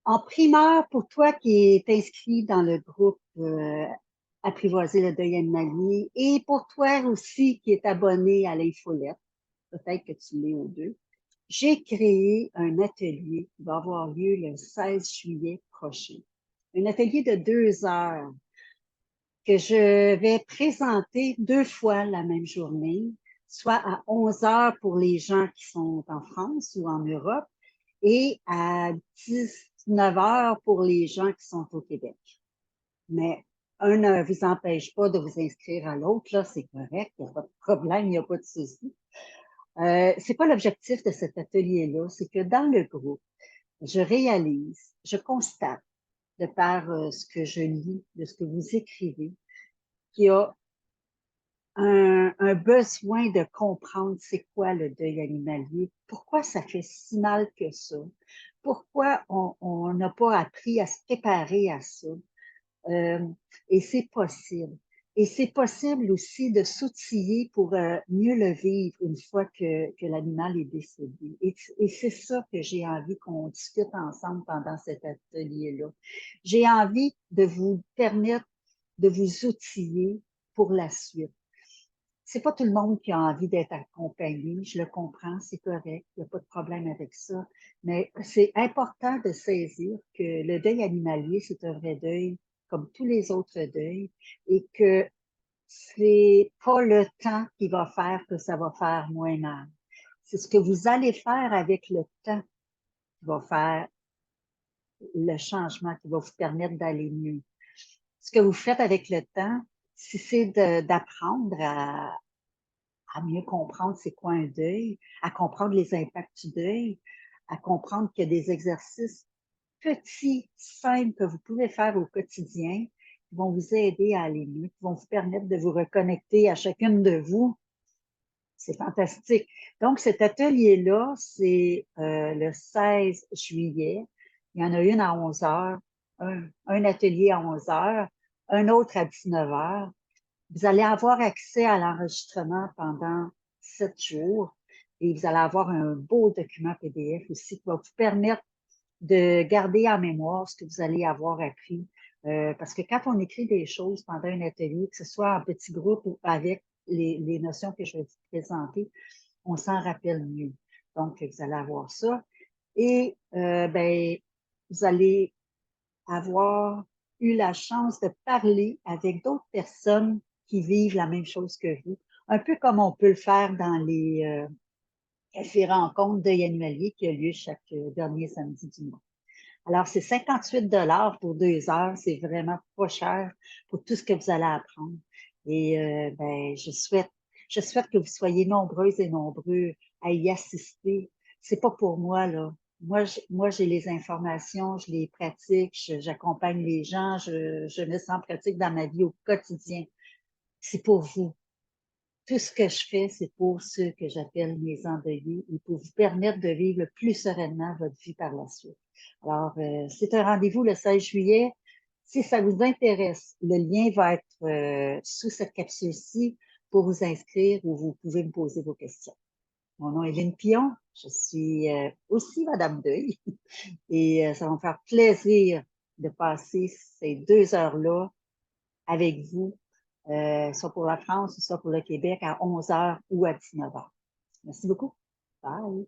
En primeur, pour toi qui es inscrit dans le groupe Apprivoiser le deuil animalier et pour toi aussi qui est abonné à l'infolette, peut-être que tu l'es aux deux, j'ai créé un atelier qui va avoir lieu le 16 juillet prochain. Un atelier de 2 heures que je vais présenter 2 fois la même journée, soit à 11 heures pour les gens qui sont en France ou en Europe et à 19 heures pour les gens qui sont au Québec. Mais un ne vous empêche pas de vous inscrire à l'autre, là, c'est correct, il n'y a pas de problème, il n'y a pas de souci. C'est pas l'objectif de cet atelier-là, c'est que dans le groupe, je réalise, je constate, de par ce que je lis, de ce que vous écrivez, qu'il y a un besoin de comprendre c'est quoi le deuil animalier, pourquoi ça fait si mal que ça, pourquoi on n'a pas appris à se préparer à ça. Euh, et c'est possible. Et c'est possible aussi de s'outiller pour mieux le vivre une fois que l'animal est décédé. Et c'est ça que j'ai envie qu'on discute ensemble pendant cet atelier-là. J'ai envie de vous permettre de vous outiller pour la suite. C'est pas tout le monde qui a envie d'être accompagné, je le comprends, c'est correct, il n'y a pas de problème avec ça, mais c'est important de saisir que le deuil animalier, c'est un vrai deuil, comme tous les autres deuils, et que c'est pas le temps qui va faire que ça va faire moins mal. C'est ce que vous allez faire avec le temps qui va faire le changement, qui va vous permettre d'aller mieux. Ce que vous faites avec le temps, si c'est d'apprendre à mieux comprendre c'est quoi un deuil, à comprendre les impacts du deuil, à comprendre qu'il y a des exercices petits, simples que vous pouvez faire au quotidien qui vont vous aider à aller mieux, qui vont vous permettre de vous reconnecter à chacune de vous. C'est fantastique. Donc, cet atelier-là, c'est le 16 juillet. Il y en a une à 11 heures, un atelier à 11 heures, un autre à 19 heures. Vous allez avoir accès à l'enregistrement pendant 7 jours et vous allez avoir un beau document PDF aussi qui va vous permettre de garder en mémoire ce que vous allez avoir appris. Parce que quand on écrit des choses pendant un atelier, que ce soit en petit groupe ou avec les notions que je vais vous présenter, on s'en rappelle mieux. Donc, vous allez avoir ça. Et ben, vous allez avoir eu la chance de parler avec d'autres personnes qui vivent la même chose que vous, un peu comme on peut le faire dans les cafés rencontres deuil animalier qui a lieu chaque dernier samedi du mois. Alors, c'est 58 $ pour 2 heures. C'est vraiment pas cher pour tout ce que vous allez apprendre. Et ben, je souhaite que vous soyez nombreuses et nombreux à y assister. C'est pas pour moi, là. Moi, j'ai les informations, je les pratique, j'accompagne les gens, je mets ça en pratique dans ma vie au quotidien. C'est pour vous. Tout ce que je fais, c'est pour ceux que j'appelle mes endeuillés et pour vous permettre de vivre le plus sereinement votre vie par la suite. Alors, c'est un rendez-vous le 16 juillet. Si ça vous intéresse, le lien va être sous cette capsule-ci pour vous inscrire ou vous pouvez me poser vos questions. Mon nom est Lynne Pion. Je suis aussi Madame Deuil et ça va me faire plaisir de passer ces 2 heures-là avec vous soit pour la France, soit pour le Québec, à 11 heures ou à 19 heures. Merci beaucoup. Bye.